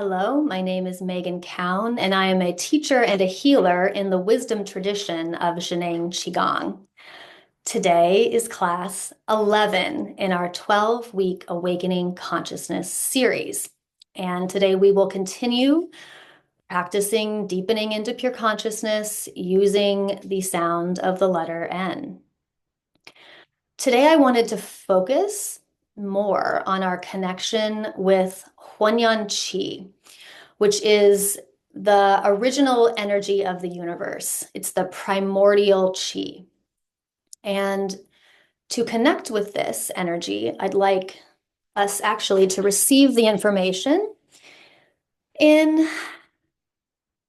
Hello, my name is Megan Cowan, and I am a teacher and a healer in the wisdom tradition of Zheneng Qigong. Today is class 11 in our 12-week Awakening Consciousness series. And today we will continue practicing deepening into pure consciousness using the sound of the letter N. Today I wanted to focus more on our connection with Hunyuan Qi, which is the original energy of the universe. It's the primordial Qi. And to connect with this energy, I'd like us actually to receive the information in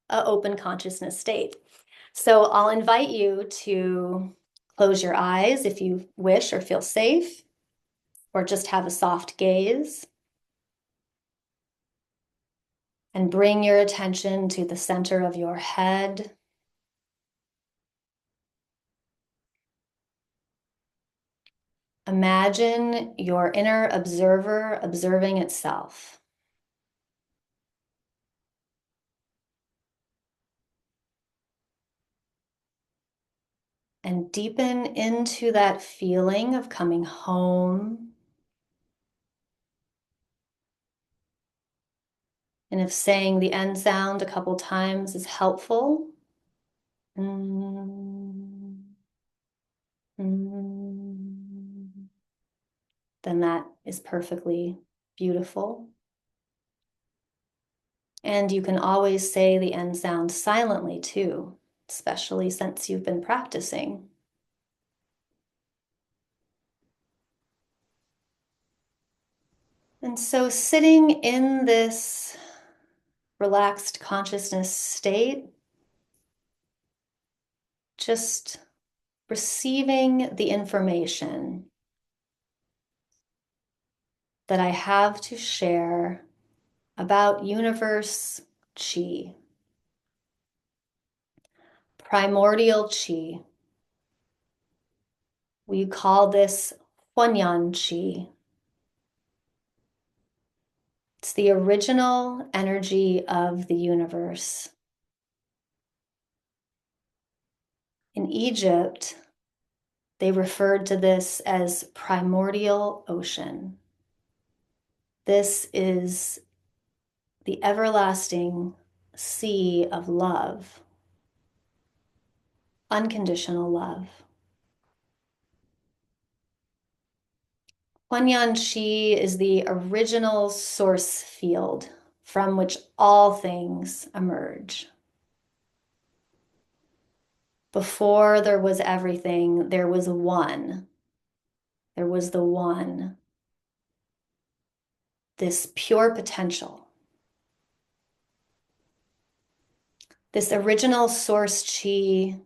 an open consciousness state. So I'll invite you to close your eyes if you wish or feel safe, or just have a soft gaze. And bring your attention to the center of your head. Imagine your inner observer observing itself. And deepen into that feeling of coming home. And if saying the N sound a couple times is helpful, mm, mm, then that is perfectly beautiful. And you can always say the N sound silently too, especially since you've been practicing. And so sitting in this relaxed consciousness state, just receiving the information that I have to share about universe Qi, primordial Qi. We call this Hunyuan Qi. It's the original energy of the universe. In Egypt, they referred to this as Primordial Ocean. This is the everlasting sea of love, unconditional love. Hunyuan Qi is the original source field from which all things emerge. Before there was everything, there was one. There was the one. This pure potential. This original source Qi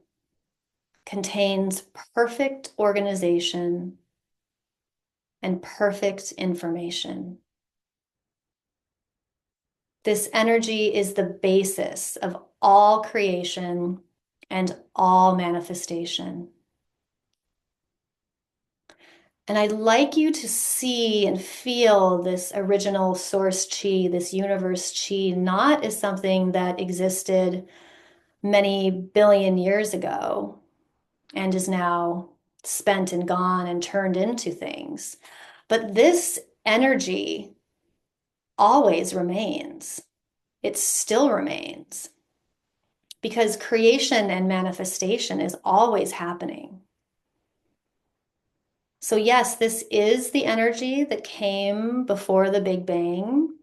contains perfect organization and perfect information. This energy is the basis of all creation and all manifestation. And I'd like you to see and feel this original source Qi, this universe Qi, not as something that existed many billion years ago and is now spent and gone and turned into things. But this energy always remains. It still remains because creation and manifestation is always happening. So yes, this is the energy that came before the Big Bang,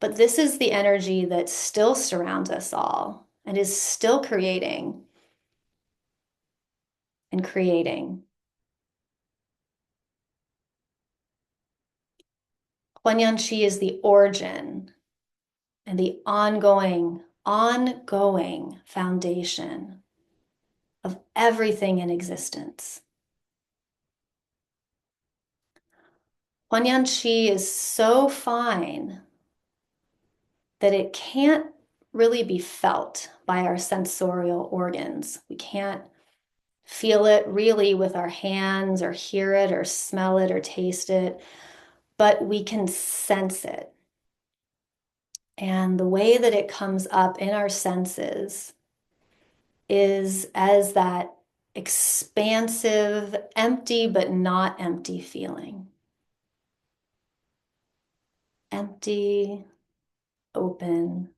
but this is the energy that still surrounds us all and is still creating and creating. Huanyuan Qi is the origin and the ongoing foundation of everything in existence. Huanyuan Qi is so fine that it can't really be felt by our sensorial organs. We can't feel it really with our hands or hear it or smell it or taste it, but we can sense it. And the way that it comes up in our senses is as that expansive, empty but not empty feeling. Empty, open,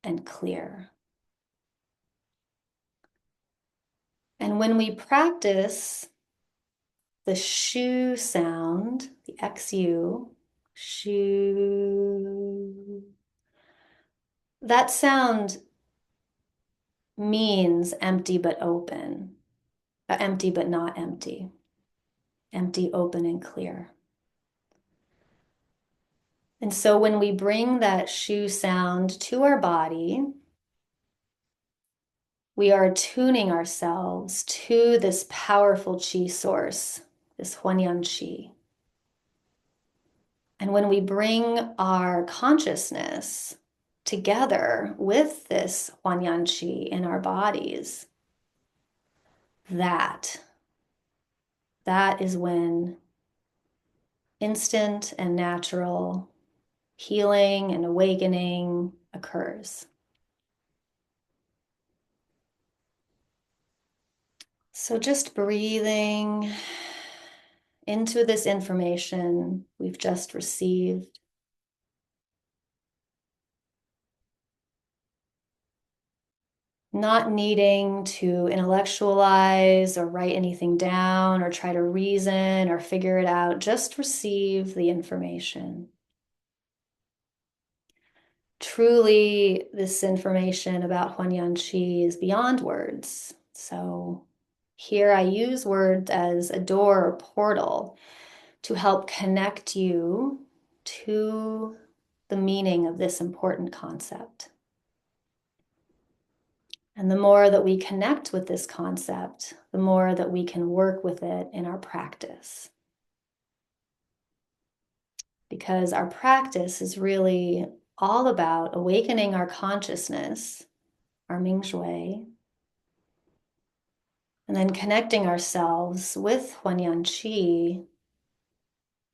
and clear. And when we practice the shu sound, the XU, shu, that sound means empty but open, empty but not empty, empty, open, and clear. And so when we bring that shu sound to our body, we are tuning ourselves to this powerful qi source, this Hunyuan Qi. And when we bring our consciousness together with this Hunyuan Qi in our bodies, that is when instant and natural healing and awakening occurs. So just breathing into this information we've just received. Not needing to intellectualize or write anything down or try to reason or figure it out. Just receive the information. Truly, this information about Hunyuan Qi is beyond words. So here I use words as a door or portal to help connect you to the meaning of this important concept. And the more that we connect with this concept, the more that we can work with it in our practice. Because our practice is really all about awakening our consciousness, our Ming Shui, and then connecting ourselves with Hunyuan Qi,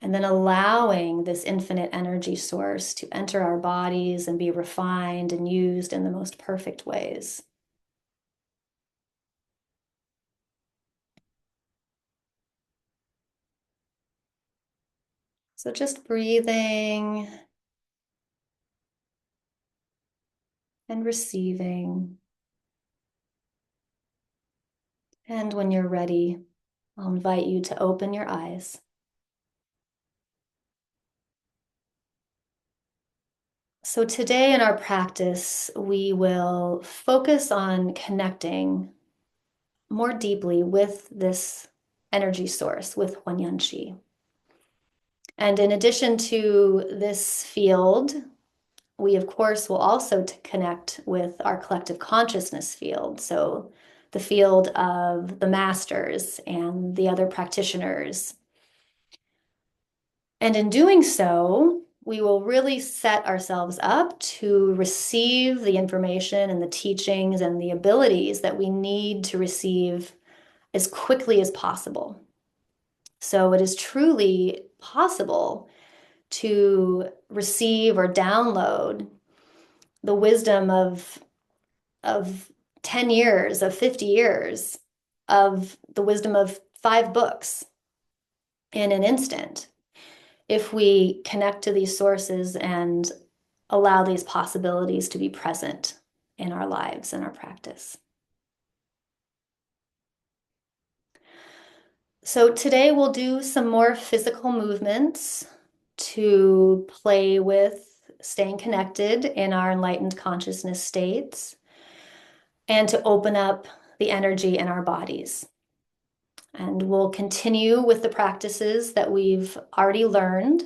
and then allowing this infinite energy source to enter our bodies and be refined and used in the most perfect ways. So just breathing and receiving. And when you're ready, I'll invite you to open your eyes. So today in our practice, we will focus on connecting more deeply with this energy source, with Hunyuan Qi. And in addition to this field, we of course will also connect with our collective consciousness field. So the field of the masters and the other practitioners. And in doing so, we will really set ourselves up to receive the information and the teachings and the abilities that we need to receive as quickly as possible. So it is truly possible to receive or download the wisdom of 10 years, of 50 years, of the wisdom of 5 books in an instant, if we connect to these sources and allow these possibilities to be present in our lives and our practice. So today we'll do some more physical movements to play with staying connected in our enlightened consciousness states and to open up the energy in our bodies. And we'll continue with the practices that we've already learned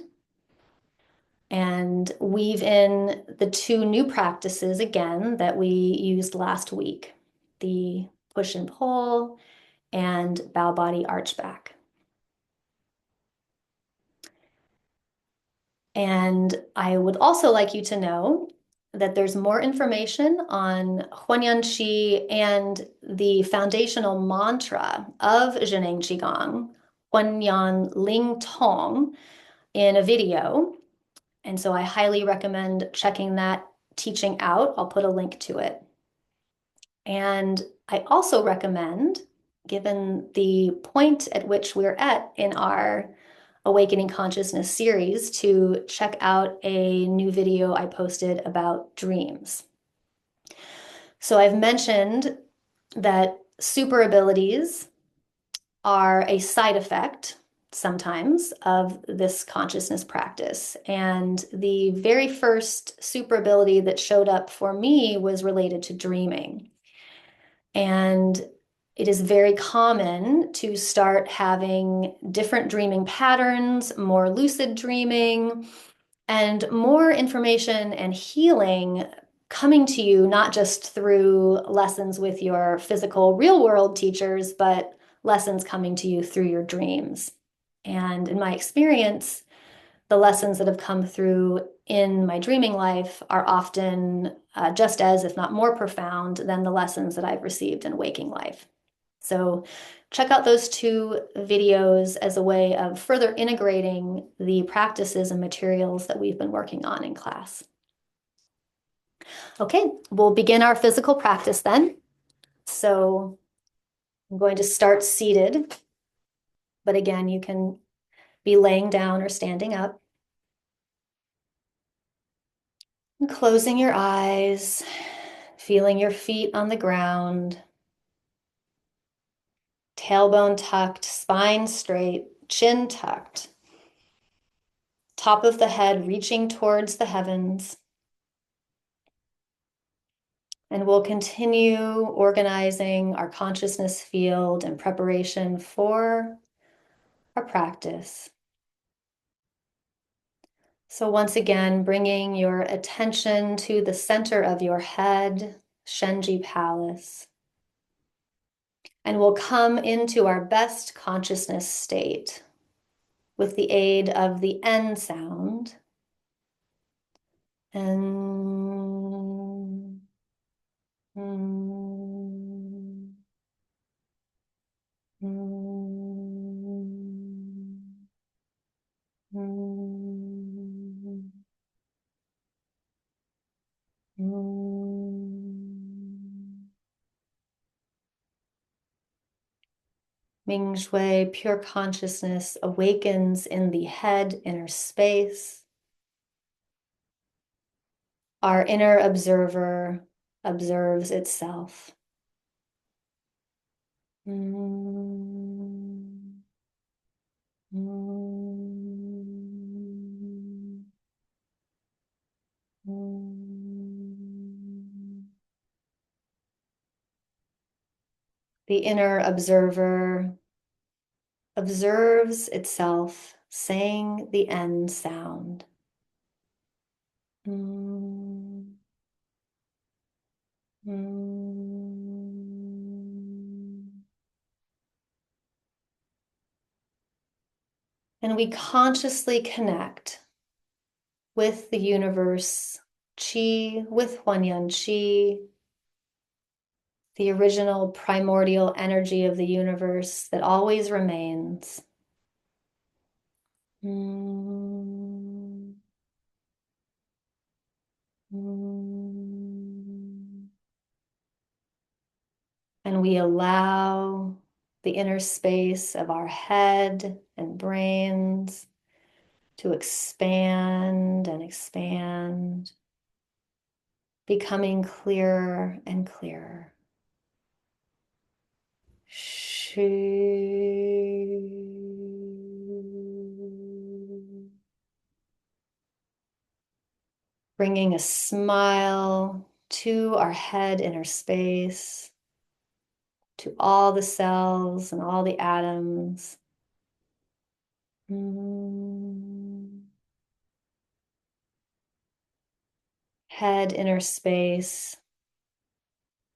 and weave in the 2 new practices again that we used last week, the push and pull and bow body arch back. And I would also like you to know that there's more information on Hunyuan Qi and the foundational mantra of Zheneng Qigong, Hunyuan Ling Tong, in a video. And so I highly recommend checking that teaching out. I'll put a link to it. And I also recommend, given the point at which we're at in our Awakening Consciousness series, to check out a new video I posted about dreams. So I've mentioned that super abilities are a side effect sometimes of this consciousness practice. And the very first super ability that showed up for me was related to dreaming. And it is very common to start having different dreaming patterns, more lucid dreaming, and more information and healing coming to you, not just through lessons with your physical real world teachers, but lessons coming to you through your dreams. And in my experience, the lessons that have come through in my dreaming life are often just as, if not more profound than the lessons that I've received in waking life. So check out those two videos as a way of further integrating the practices and materials that we've been working on in class. Okay, we'll begin our physical practice then. So I'm going to start seated, but again, you can be laying down or standing up. And closing your eyes, feeling your feet on the ground, tailbone tucked, spine straight, chin tucked, top of the head reaching towards the heavens. And we'll continue organizing our consciousness field in preparation for our practice. So once again, bringing your attention to the center of your head, Shenji Palace. And we'll come into our best consciousness state with the aid of the N sound. And mm, mm, mm, mm. Ming Shui, pure consciousness, awakens in the head, inner space. Our inner observer observes itself. Mm, mm, mm. The inner observer observes itself, saying the N sound. Mm, mm. And we consciously connect with the universe, Qi, with Hunyuan Qi, the original primordial energy of the universe that always remains. Mm, mm. And we allow the inner space of our head and brains to expand and expand, becoming clearer and clearer. Shu. Bringing a smile to our head inner space, to all the cells and all the atoms. Head inner space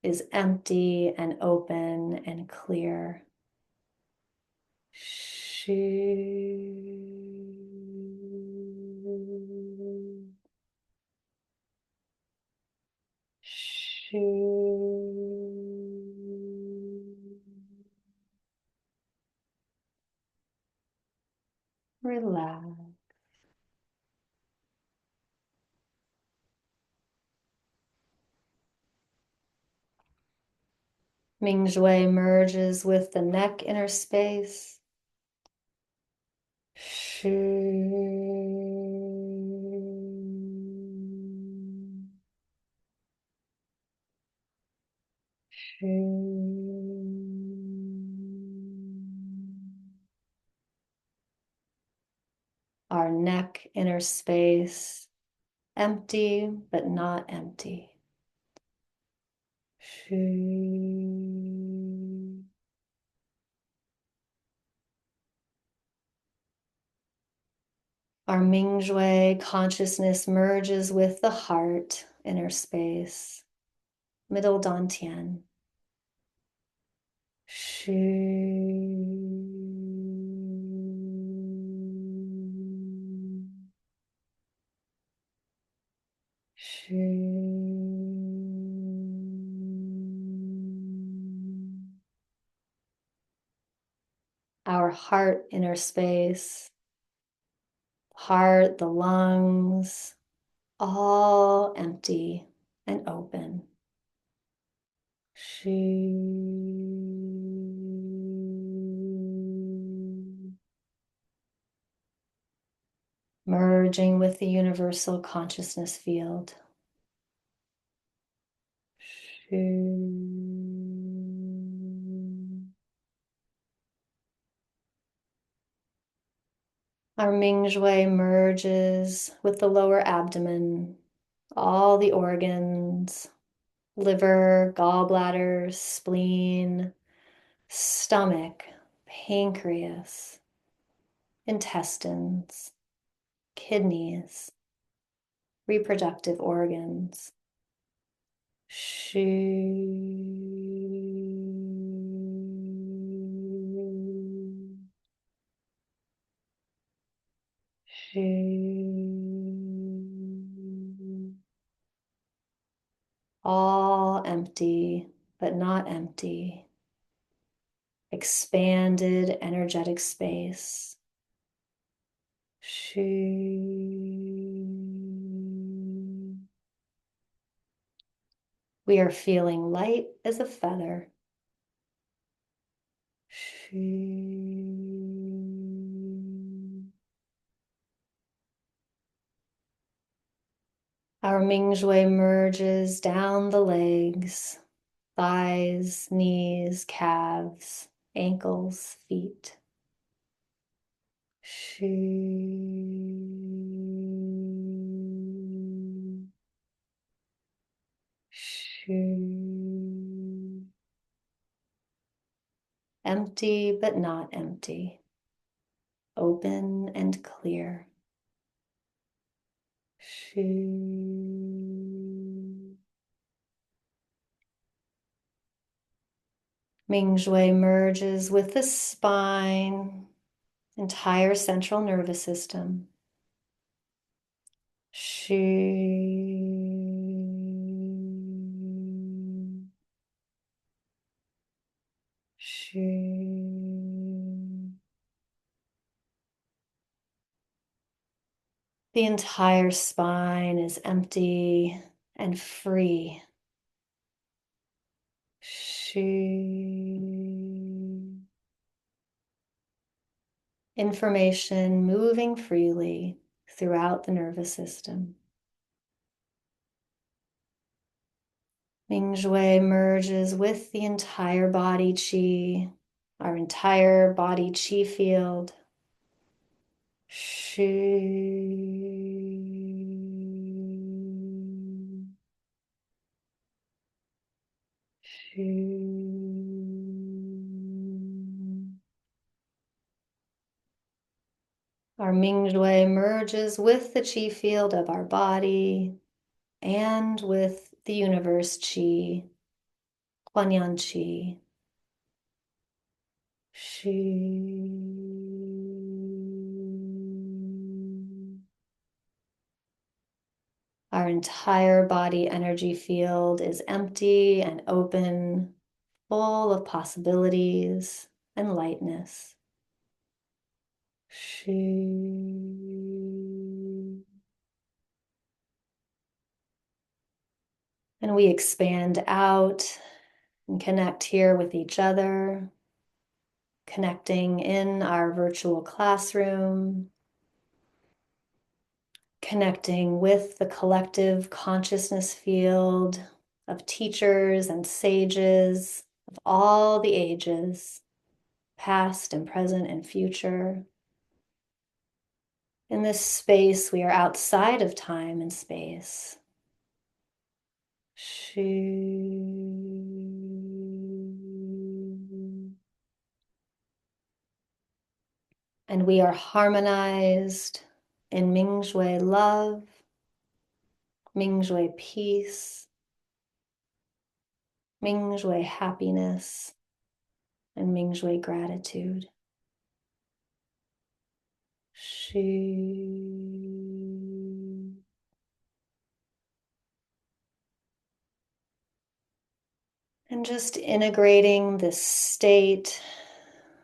is empty and open and clear. Shu. Shu. Relax. Mingshui merges with the neck inner space. Shu. Our neck inner space, empty but not empty. Our Mingshui consciousness merges with the heart inner space, middle dantian. Our heart inner space, heart, the lungs, all empty and open. Merging with the universal consciousness field. Our Mingshui merges with the lower abdomen, all the organs, liver, gallbladder, spleen, stomach, pancreas, intestines, kidneys, reproductive organs. All empty, but not empty. Expanded energetic space. We are feeling light as a feather. Our Mingshui merges down the legs, thighs, knees, calves, ankles, feet. Empty but not empty. Open and clear. Mingshui merges with the spine, entire central nervous system. The entire spine is empty and free. Information moving freely throughout the nervous system. Mingshui merges with the entire body qi, our entire body qi field. Our Mingshui merges with the qi field of our body and with the universe qi, Hunyuan Qi. Our entire body energy field is empty and open, full of possibilities and lightness. And we expand out and connect here with each other, connecting in our virtual classroom, connecting with the collective consciousness field of teachers and sages of all the ages, past and present and future. In this space, we are outside of time and space. And we are harmonized in Mingshui love, Mingshui peace, Mingshui happiness, and Mingshui gratitude. And just integrating this state,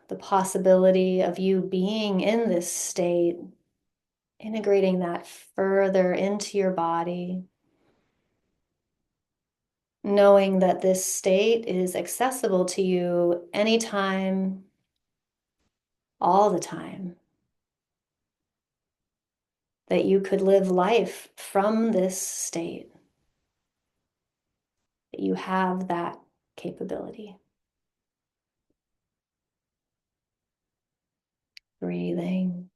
the possibility of you being in this state, integrating that further into your body, knowing that this state is accessible to you anytime, all the time, that you could live life from this state, that you have that capability. Breathing.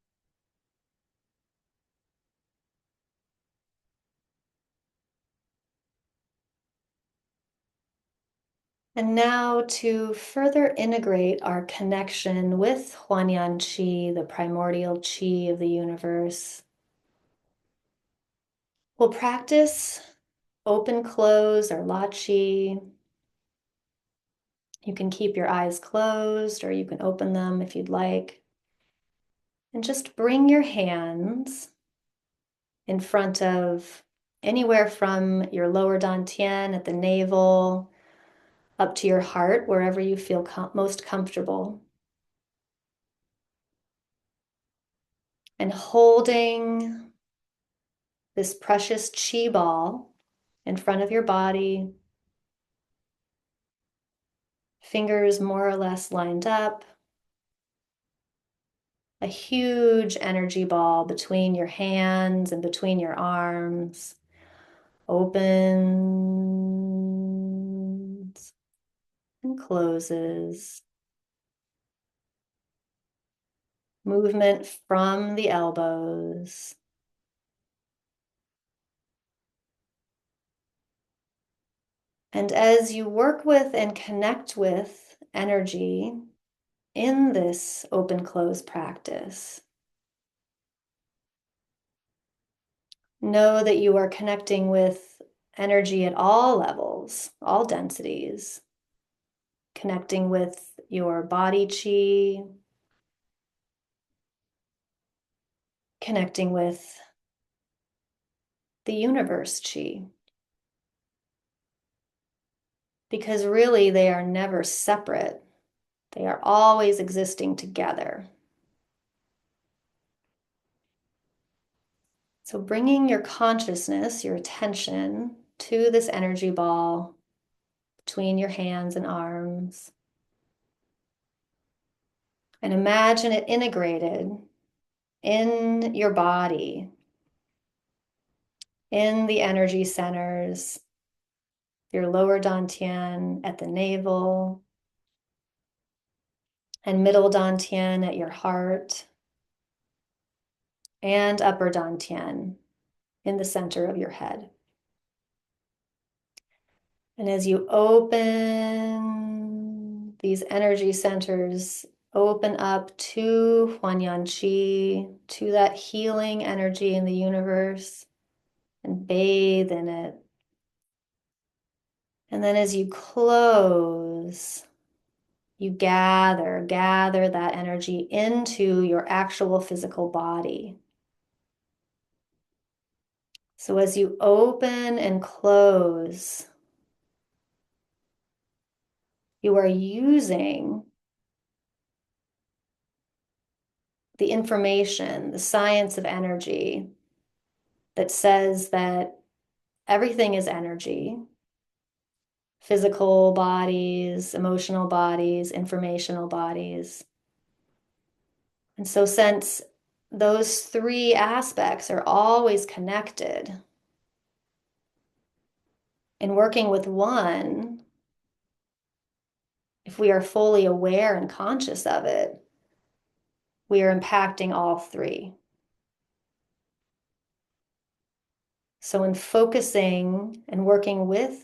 And now to further integrate our connection with Hunyuan Qi, the primordial Qi of the universe, we'll practice open close or La Qi. You can keep your eyes closed or you can open them if you'd like. And just bring your hands in front of anywhere from your lower dantian at the navel up to your heart, wherever you feel most comfortable. And holding this precious Qi ball in front of your body, fingers more or less lined up, a huge energy ball between your hands and between your arms, opens and closes. Movement from the elbows. And as you work with and connect with energy in this open close practice, know that you are connecting with energy at all levels, all densities, connecting with your body chi, connecting with the universe chi. Because really, they are never separate. They are always existing together. So bringing your consciousness, your attention to this energy ball between your hands and arms. And imagine it integrated in your body, in the energy centers, your lower dantian at the navel, and middle dantian at your heart, and upper dantian in the center of your head. And as you open these energy centers, open up to Hunyuan Qi, to that healing energy in the universe, and bathe in it. And then as you close, you gather that energy into your actual physical body. So as you open and close, you are using the information, the science of energy that says that everything is energy. physical bodies, emotional bodies, informational bodies. And so, since those three aspects are always connected, in working with one, if we are fully aware and conscious of it, we are impacting all three. So, in focusing and working with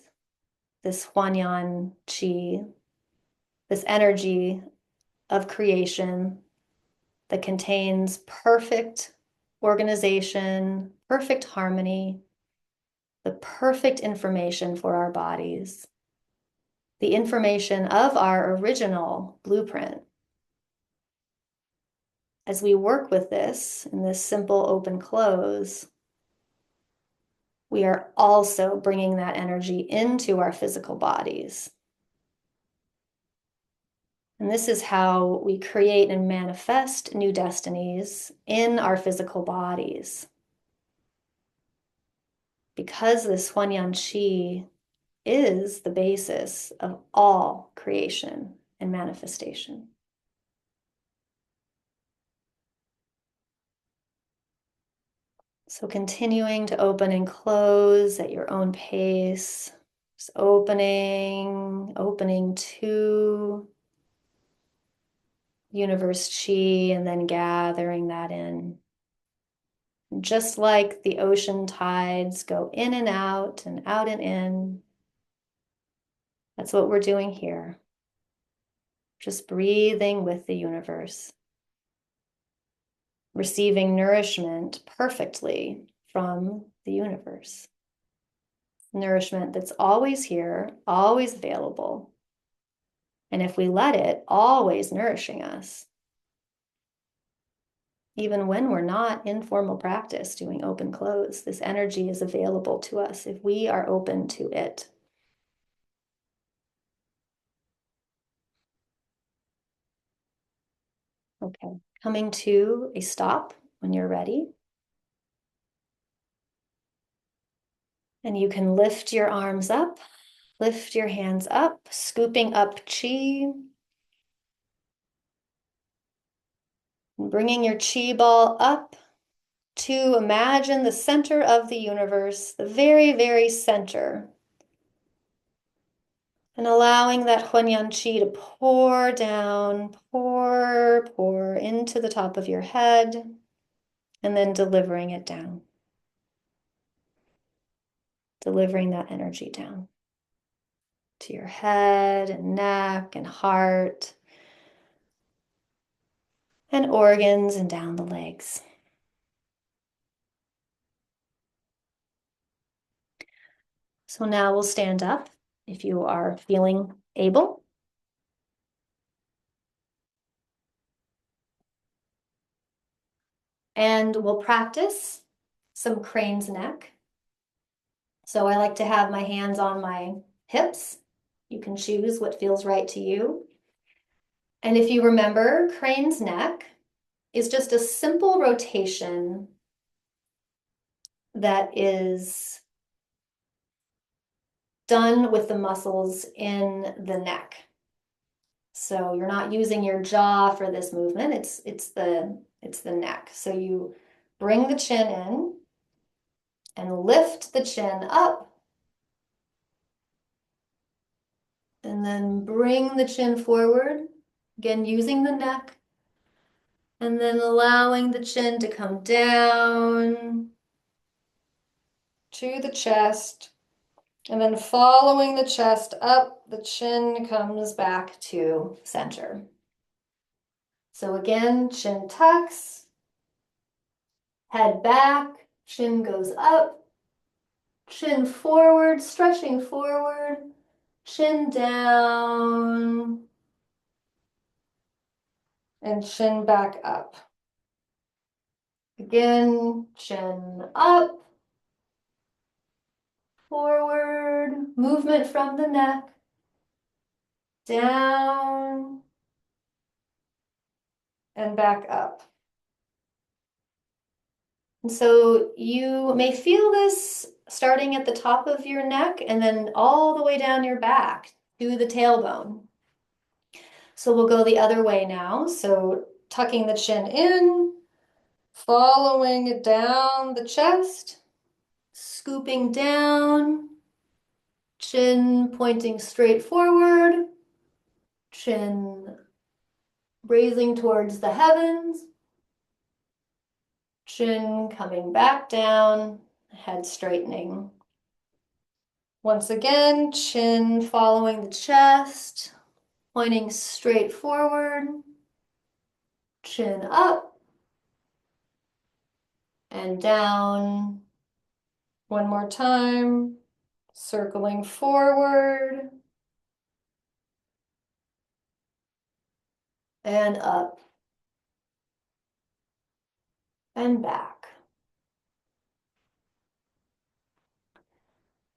this Hunyuan Qi, this energy of creation that contains perfect organization, perfect harmony, the perfect information for our bodies, the information of our original blueprint. As we work with this in this simple open close, we are also bringing that energy into our physical bodies. And this is how we create and manifest new destinies in our physical bodies. Because this Hunyuan Qi is the basis of all creation and manifestation. So continuing to open and close at your own pace, just opening to universe Qi and then gathering that in. Just like the ocean tides go in and out and in, that's what we're doing here. Just breathing with the universe, receiving nourishment perfectly from the universe. Nourishment that's always here, always available. And if we let it, always nourishing us. Even when we're not in formal practice doing open close, this energy is available to us if we are open to it. Okay, coming to a stop when you're ready. And you can lift your arms up, lift your hands up, scooping up Qi. And bringing your Qi ball up to imagine the center of the universe, the very, very center. And allowing that Hunyuan Qi to pour down, pour into the top of your head, and then delivering it down. Delivering that energy down to your head and neck and heart and organs and down the legs. So now we'll stand up if you are feeling able. And we'll practice some crane's neck. So I like to have my hands on my hips. You can choose what feels right to you. And if you remember, crane's neck is just a simple rotation that is done with the muscles in the neck. So you're not using your jaw for this movement. It's the neck. So you bring the chin in and lift the chin up. And then bring the chin forward, again using the neck, and then allowing the chin to come down to the chest, and then following the chest up, the chin comes back to center. So again, chin tucks, head back, chin goes up, chin forward, stretching forward, chin down, and chin back up. Again, chin up, forward, movement from the neck, down, and back up. And so you may feel this starting at the top of your neck and then all the way down your back to the tailbone. So we'll go the other way now. So tucking the chin in, following it down the chest, scooping down, chin pointing straight forward, chin raising towards the heavens, chin coming back down, head straightening. Once again, chin following the chest, pointing straight forward, chin up and down. One more time, circling forward and up and back.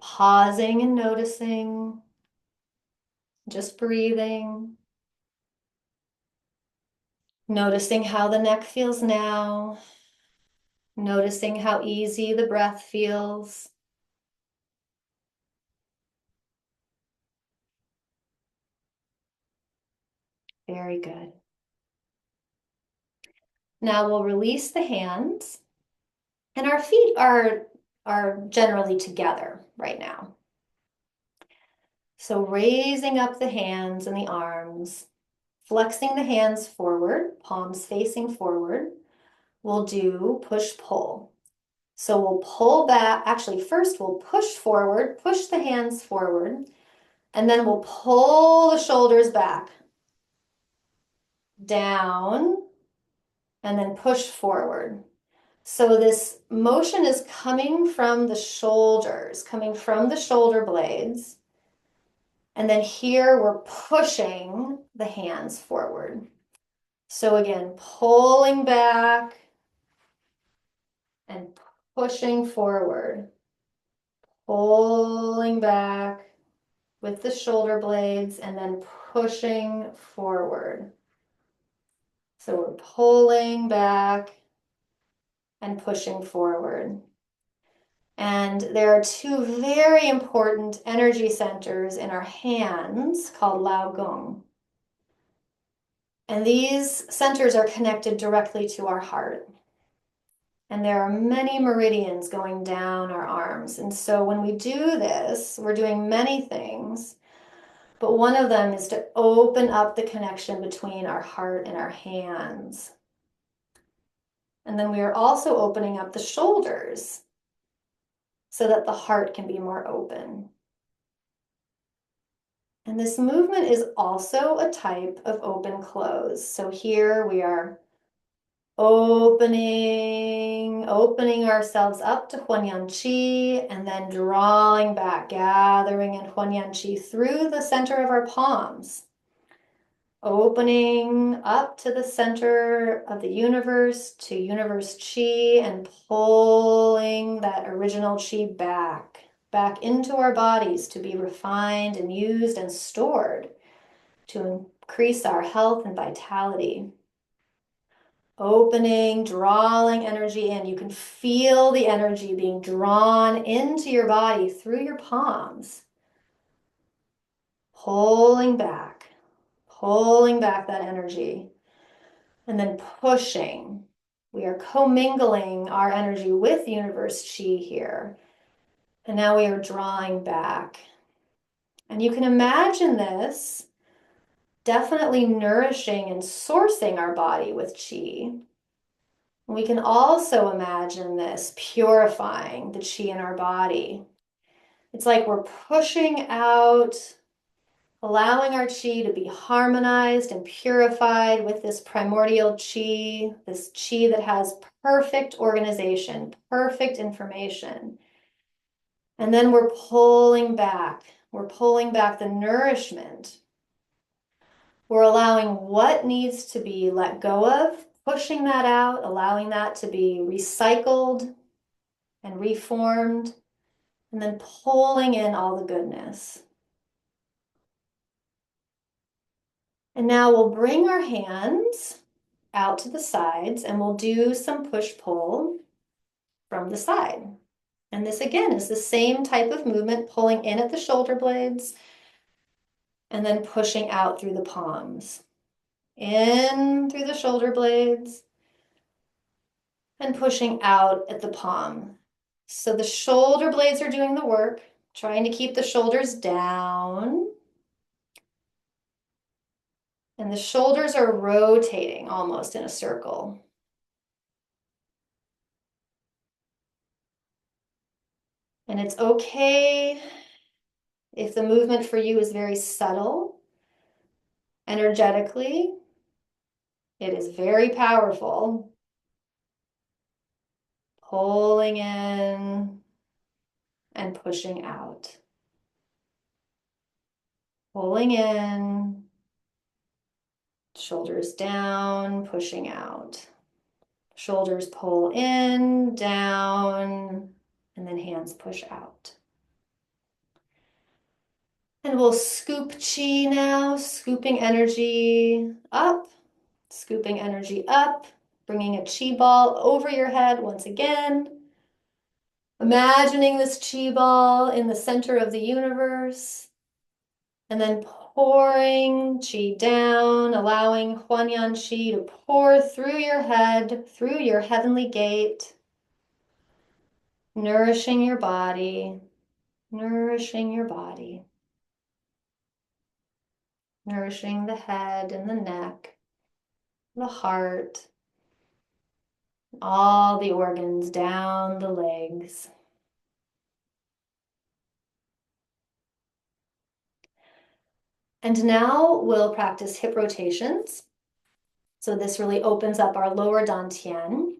Pausing and noticing, just breathing. Noticing how the neck feels now. Noticing how easy the breath feels. Very good. Now we'll release the hands, and our feet are generally together right now. So raising up the hands and the arms, flexing the hands forward, palms facing forward. We'll do push-pull. So we'll pull back. Actually, first we'll push forward, push the hands forward, and then we'll pull the shoulders back, down, and then push forward. So this motion is coming from the shoulders, coming from the shoulder blades. And then here we're pushing the hands forward. So again, pulling back and pushing forward, pulling back with the shoulder blades and then pushing forward. So we're pulling back and pushing forward. And there are two very important energy centers in our hands called Lao Gong. And these centers are connected directly to our heart. And there are many meridians going down our arms. And so when we do this, we're doing many things, but one of them is to open up the connection between our heart and our hands. And then we are also opening up the shoulders so that the heart can be more open. And this movement is also a type of open close. So here we are opening ourselves up to Hunyuan Qi and then drawing back, gathering in Hunyuan Qi through the center of our palms. Opening up to the center of the universe, to universe Qi, and pulling that original Qi back into our bodies to be refined and used and stored to increase our health and vitality. Opening, drawing energy in. You can feel the energy being drawn into your body through your palms. Pulling back that energy. And then pushing. We are commingling our energy with universe Qi here. And now we are drawing back. And you can imagine this definitely nourishing and sourcing our body with Qi. We can also imagine this purifying the Qi in our body. It's like we're pushing out, allowing our Qi to be harmonized and purified with this primordial Qi, this Qi that has perfect organization, perfect information. And then we're pulling back. We're pulling back the nourishment. We're allowing what needs to be let go of, pushing that out, allowing that to be recycled and reformed, and then pulling in all the goodness. And now we'll bring our hands out to the sides and we'll do some push-pull from the side. And this again is the same type of movement, pulling in at the shoulder blades and then pushing out through the palms. In through the shoulder blades and pushing out at the palm. So the shoulder blades are doing the work, trying to keep the shoulders down. And the shoulders are rotating almost in a circle. And it's okay if the movement for you is very subtle. Energetically, it is very powerful. Pulling in and pushing out. Pulling in, shoulders down, pushing out. Shoulders pull in, down, and then hands push out. And we'll scoop chi now, scooping energy up, bringing a chi ball over your head once again. Imagining this chi ball in the center of the universe, and then pouring chi down, allowing Hunyuan Qi to pour through your head, through your heavenly gate, nourishing your body, nourishing your body, nourishing the head and the neck, the heart, all the organs down the legs. And now we'll practice hip rotations. So this really opens up our lower dantian.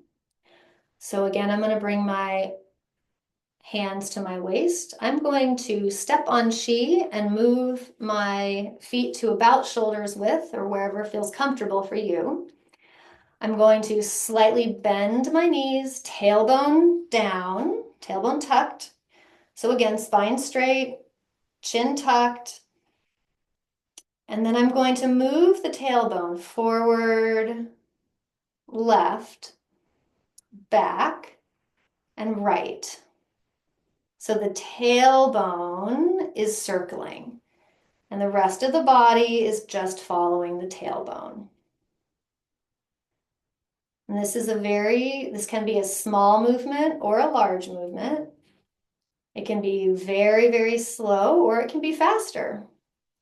So again, I'm going to bring my hands to my waist. I'm going to step on chi and move my feet to about shoulder's width or wherever feels comfortable for you. I'm going to slightly bend my knees, tailbone down, tailbone tucked. So again, spine straight, chin tucked. And then I'm going to move the tailbone forward, left, back, and right. So the tailbone is circling, and the rest of the body is just following the tailbone. And this can be a small movement or a large movement. It can be very, very slow, or it can be faster.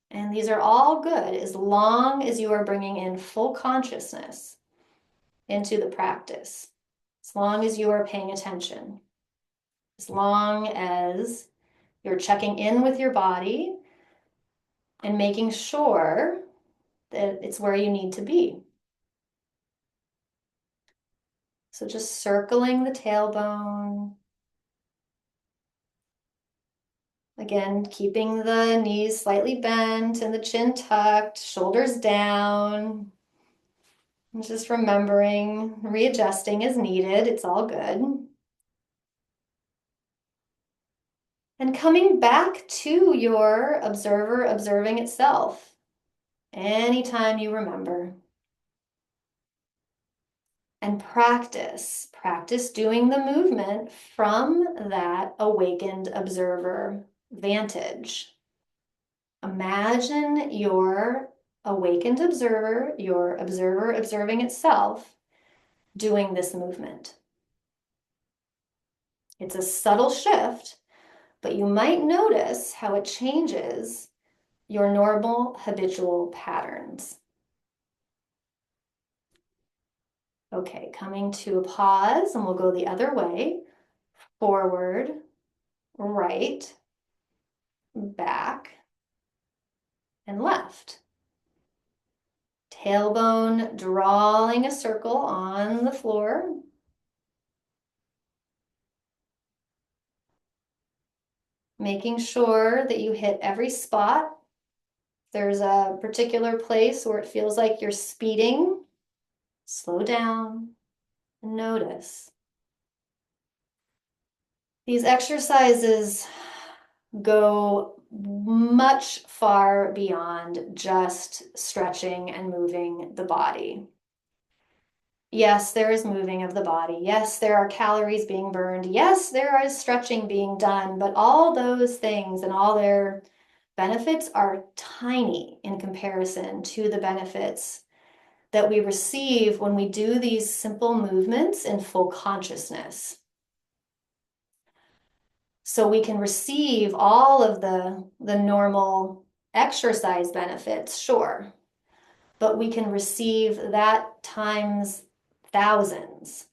And these are all good as long as you are bringing in full consciousness into the practice, as long as you are paying attention, as long as you're checking in with your body and making sure that it's where you need to be. So just circling the tailbone. Again, keeping the knees slightly bent and the chin tucked, shoulders down. And just remembering, readjusting as needed. It's all good. And coming back to your observer observing itself anytime you remember. And practice doing the movement from that awakened observer vantage. Imagine your awakened observer, your observer observing itself, doing this movement. It's a subtle shift, but you might notice how it changes your normal habitual patterns. Okay, coming to a pause, and we'll go the other way. Forward, right, back, and left. Tailbone drawing a circle on the floor. Making sure that you hit every spot. If there's a particular place where it feels like you're speeding, slow down and notice. These exercises go much far beyond just stretching and moving the body. Yes, there is moving of the body. Yes, there are calories being burned. Yes, there is stretching being done, but all those things and all their benefits are tiny in comparison to the benefits that we receive when we do these simple movements in full consciousness. So we can receive all of the normal exercise benefits, sure, but we can receive that times thousands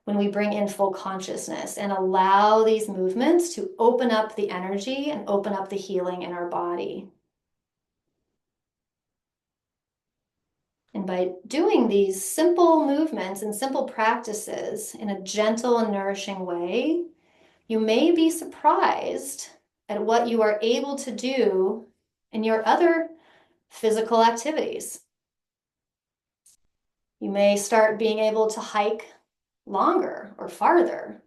when we bring in full consciousness and allow these movements to open up the energy and open up the healing in our body. And by doing these simple movements and simple practices in a gentle and nourishing way, you may be surprised at what you are able to do in your other physical activities. You may start being able to hike longer or farther,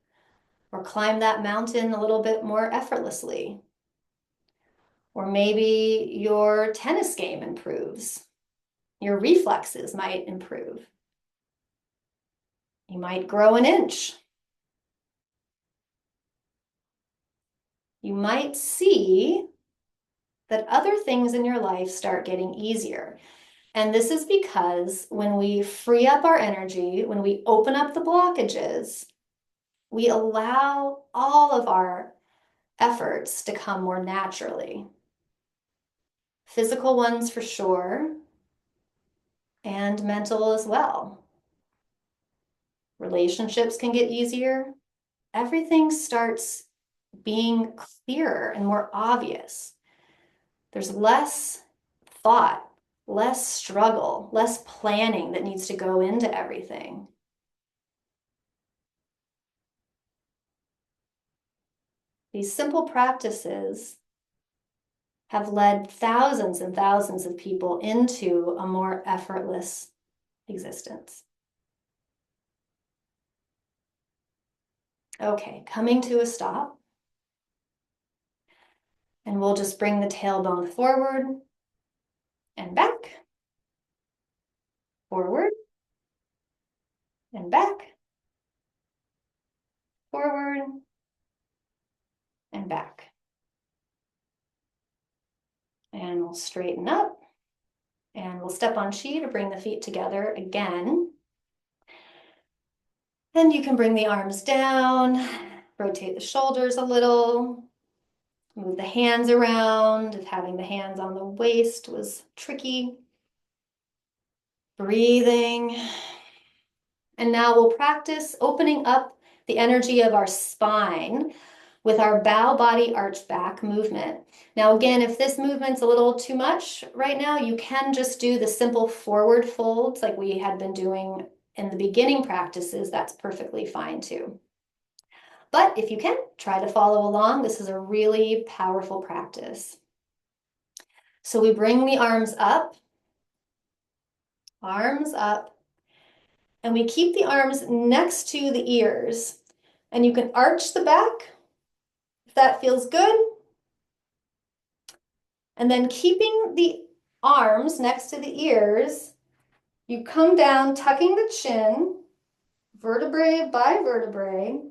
or climb that mountain a little bit more effortlessly. Or maybe your tennis game improves. Your reflexes might improve. You might grow an inch. You might see that other things in your life start getting easier. And this is because when we free up our energy, when we open up the blockages, we allow all of our efforts to come more naturally. Physical ones for sure, and mental as well. Relationships can get easier. Everything starts being clearer and more obvious. There's less thought, less struggle, less planning that needs to go into everything. These simple practices have led thousands and thousands of people into a more effortless existence. Okay, coming to a stop. And we'll just bring the tailbone forward and back, forward and back, forward and back. And we'll straighten up and we'll step on Qi to bring the feet together again. Then you can bring the arms down, rotate the shoulders a little, move the hands around if having the hands on the waist was tricky. Breathing. And now we'll practice opening up the energy of our spine with our bow, body, arch, back movement. Now, again, if this movement's a little too much right now, you can just do the simple forward folds like we had been doing in the beginning practices. That's perfectly fine too. But if you can, try to follow along. This is a really powerful practice. So we bring the arms up, and we keep the arms next to the ears. And you can arch the back if that feels good. And then keeping the arms next to the ears, you come down, tucking the chin, vertebrae by vertebrae,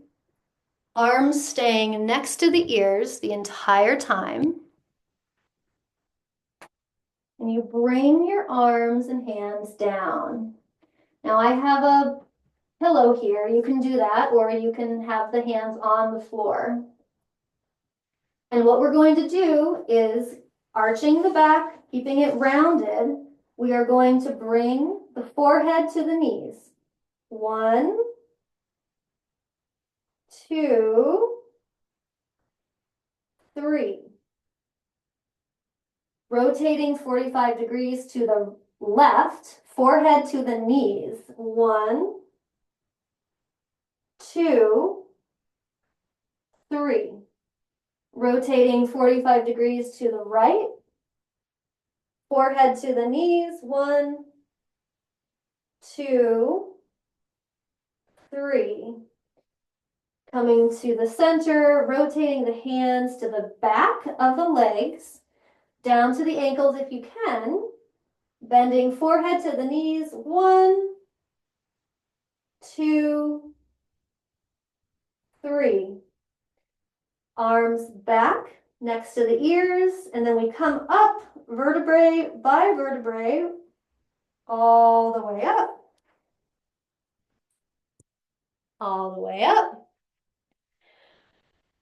arms staying next to the ears the entire time. And you bring your arms and hands down. Now I have a pillow here. You can do that, or you can have the hands on the floor. And what we're going to do is arching the back, keeping it rounded, we are going to bring the forehead to the knees. 1, 2, 3. Rotating 45 degrees to the left, forehead to the knees. 1, 2, 3. Rotating 45 degrees to the right, forehead to the knees. 1, 2, 3. Coming to the center, rotating the hands to the back of the legs, down to the ankles if you can, bending forehead to the knees. 1, 2, 3. Arms back next to the ears, and then we come up vertebrae by vertebrae all the way up. All the way up.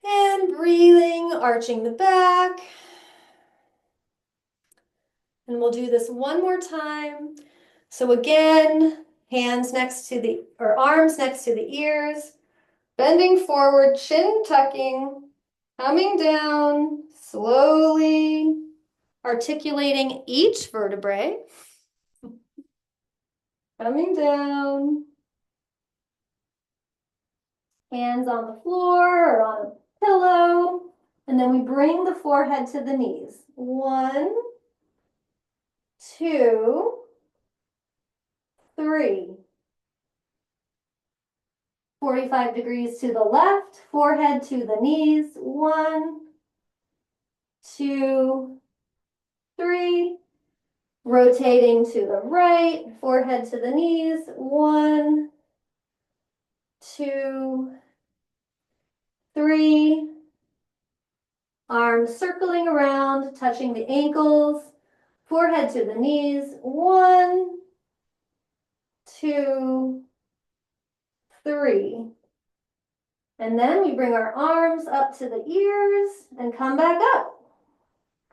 And breathing, arching the back. And we'll do this one more time. So again, arms next to the ears, bending forward, chin tucking, coming down, slowly articulating each vertebrae, coming down, hands on the floor or on a pillow, and then we bring the forehead to the knees. 1, 2, 3. 45 degrees to the left, forehead to the knees. 1, 2, 3. Rotating to the right, forehead to the knees. 1, 2, 3. Arms circling around, touching the ankles, forehead to the knees. 1, 2, 3. And then we bring our arms up to the ears and come back up.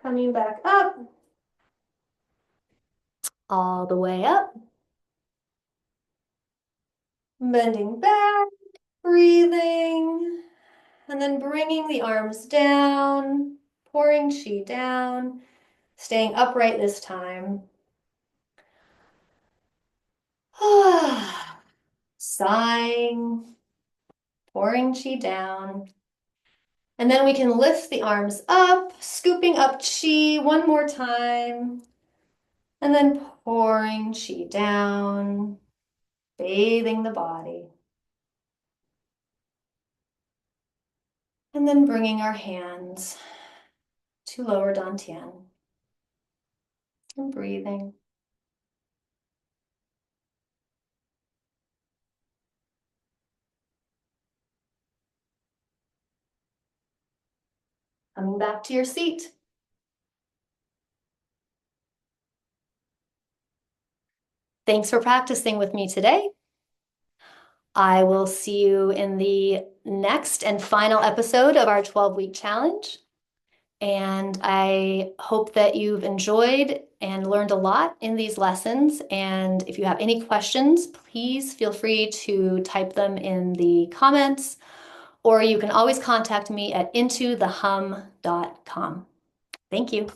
Coming back up. All the way up. Bending back, breathing, and then bringing the arms down, pouring Qi down, staying upright this time. Sighing, pouring Qi down. And then we can lift the arms up, scooping up Qi one more time. And then pouring Qi down, bathing the body. And then bringing our hands to lower dantian. And breathing. Coming back to your seat. Thanks for practicing with me today. I will see you in the next and final episode of our 12-week challenge. And I hope that you've enjoyed and learned a lot in these lessons. And if you have any questions, please feel free to type them in the comments, or you can always contact me at intothehum.com. Thank you.